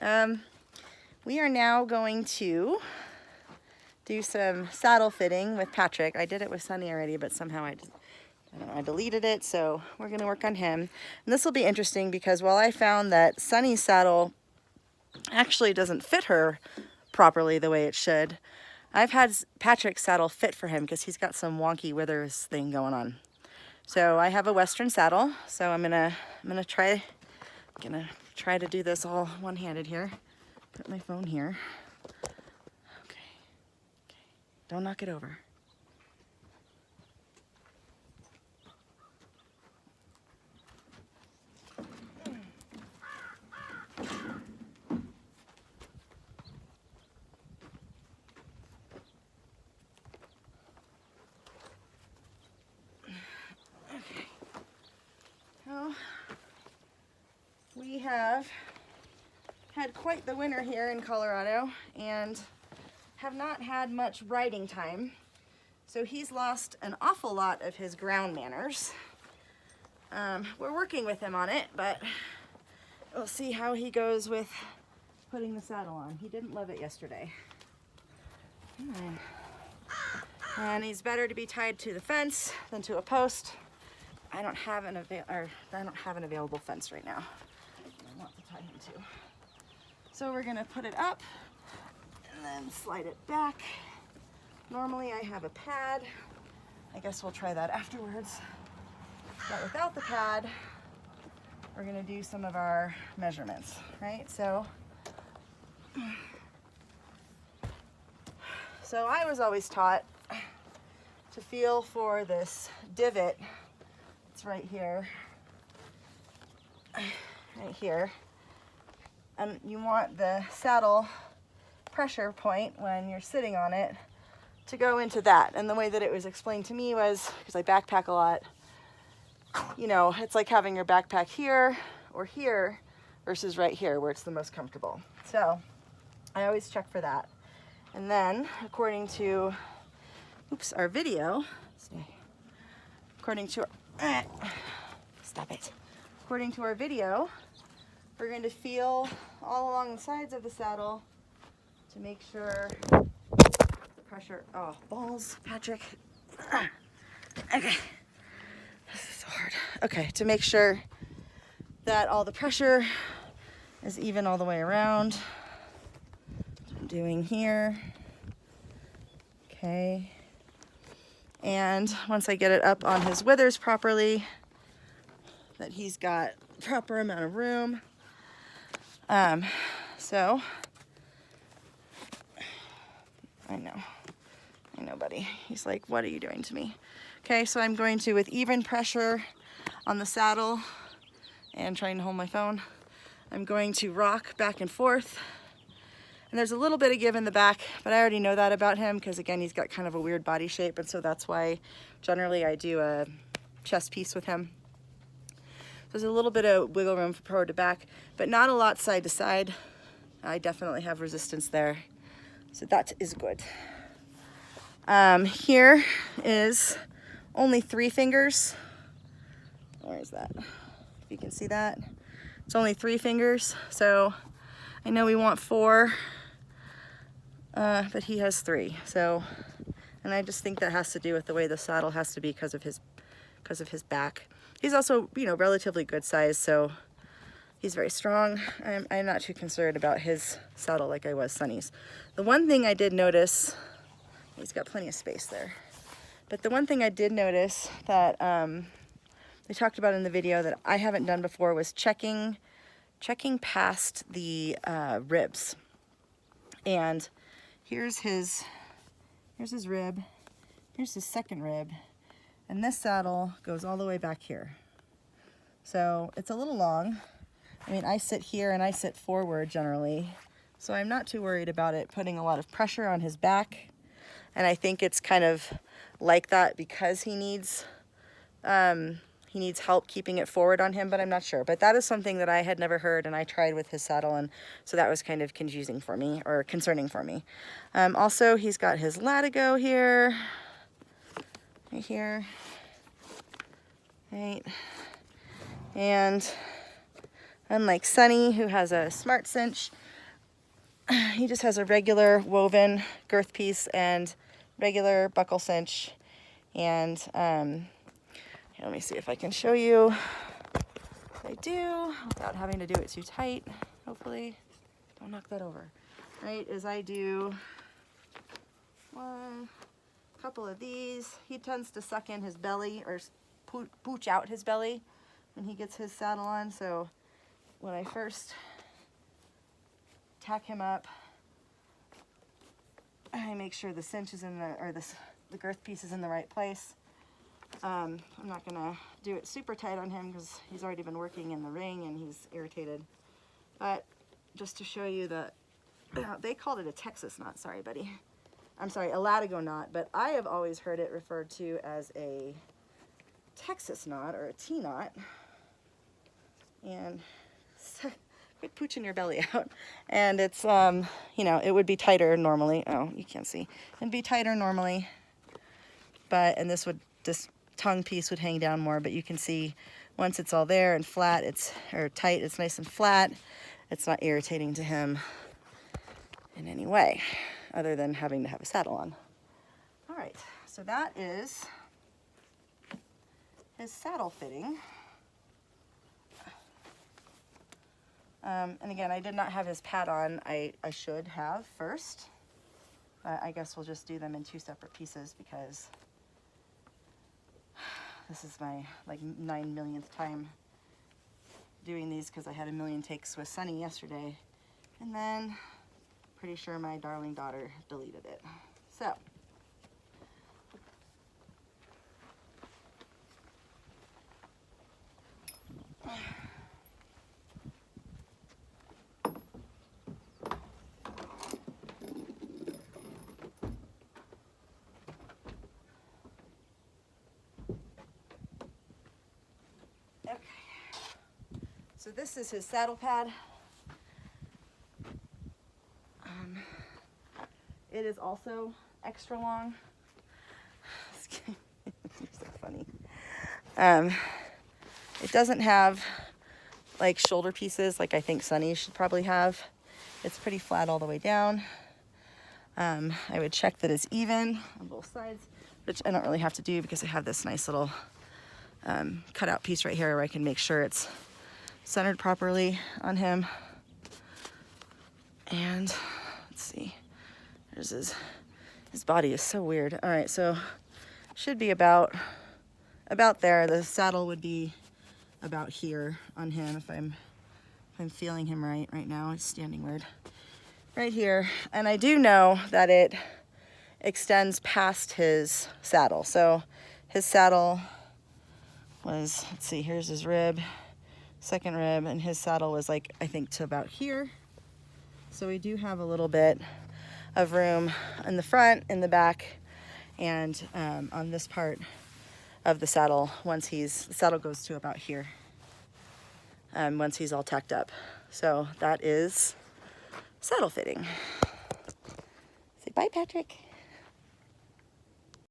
We are now going to do some saddle fitting with Patrick. I did it with Sunny already, but somehow I don't know, I deleted it, so we're gonna work on him. And this will be interesting because while I found that Sunny's saddle actually doesn't fit her properly the way it should, I've had Patrick's saddle fit for him because he's got some wonky withers thing going on. So I have a Western saddle, so I'm gonna try to do this all one-handed here. Put my phone here. Okay. Don't knock it over. Well, we have had quite the winter here in Colorado and have not had much riding time. So he's lost an awful lot of his ground manners. We're working with him on it, but we'll see how he goes with putting the saddle on. He didn't love it yesterday. And he's better to be tied to the fence than to a post. I don't have an available fence right now. I want to tie him to. So we're gonna put it up and then slide it back. Normally I have a pad. I guess we'll try that afterwards. But without the pad, we're gonna do some of our measurements, right? So I was always taught to feel for this divot. It's right here, and you want the saddle pressure point when you're sitting on it to go into that. And the way that it was explained to me was, because I backpack a lot, you know, it's like having your backpack here or here versus right here where it's the most comfortable. So I always check for that. And then according to, our video, according to According to our video, we're going to feel all along the sides of the saddle to make sure the pressure, oh, balls, Patrick. Okay, this is so hard. Okay, to make sure that all the pressure is even all the way around. What I'm doing here. Okay. And once I get it up on his withers properly, that he's got proper amount of room. So, I know, buddy. He's like, what are you doing to me? Okay, so I'm going to, with even pressure on the saddle and trying to hold my phone, I'm going to rock back and forth. And there's a little bit of give in the back, but I already know that about him because, again, he's got kind of a weird body shape, and so that's why generally I do a chest piece with him. There's a little bit of wiggle room from forward to back, but not a lot side to side. I definitely have resistance there, so that is good. Here is only 3 fingers. Where is that? If you can see that. It's only 3 fingers, so I know we want 4. But he has 3, so, and I just think that has to do with the way the saddle has to be because of his back. He's also, you know, relatively good size, so he's very strong. I'm not too concerned about his saddle like I was Sunny's. The one thing I did notice, he's got plenty of space there, but the one thing I did notice that they talked about in the video that I haven't done before was checking past the ribs. And here's his rib, here's his second rib, and this saddle goes all the way back here. So it's a little long. I mean, I sit here and I sit forward generally, so I'm not too worried about it putting a lot of pressure on his back. And I think it's kind of like that because he needs help keeping it forward on him, but I'm not sure. But that is something that I had never heard, and I tried with his saddle, and so that was kind of confusing for me, or concerning for me. Also, he's got his latigo here, right here, right? And Unlike Sunny, who has a smart cinch, he just has a regular woven girth piece and regular buckle cinch. And here, let me see if I can show you what I do without having to do it too tight. Hopefully, don't knock that over. Right, is I do one couple of these. He tends to suck in his belly or pooch out his belly when he gets his saddle on. So when I first tack him up, I make sure the cinch is in the girth piece is in the right place. I'm not gonna do it super tight on him because he's already been working in the ring and he's irritated. But just to show you that, they called it a Texas knot. Sorry, buddy. I'm sorry, a Latigo knot, but I have always heard it referred to as a Texas knot or a T-knot. And quit pooching your belly out. And it's, you know, it would be tighter normally. Oh, you can't see. It'd be tighter normally. But, and this tongue piece would hang down more, but you can see once it's all there and flat, or tight, it's nice and flat. It's not irritating to him in any way, other than having to have a saddle on. All right, so that is his saddle fitting. And again, I did not have his pad on. I should have first, but I guess we'll just do them in 2 separate pieces because this is my like 9 millionth time doing these because I had a million takes with Sunny yesterday. And then pretty sure my darling daughter deleted it. So so this is his saddle pad. It is also extra long. You're so funny. It doesn't have like shoulder pieces like I think Sunny should probably have. It's pretty flat all the way down. I would check that it's even on both sides, which I don't really have to do because I have this nice little cutout piece right here where I can make sure it's centered properly on him. And let's see, there's his body is so weird. All right, so should be about there. The saddle would be about here on him if I'm feeling him right now. It's standing weird. Right here. And I do know that it extends past his saddle. So his saddle was, let's see, here's his rib, second rib, and his saddle was like, I think to about here. So we do have a little bit of room in the front, in the back, and on this part of the saddle the saddle goes to about here once he's all tacked up. So that is saddle fitting. Say bye, Patrick.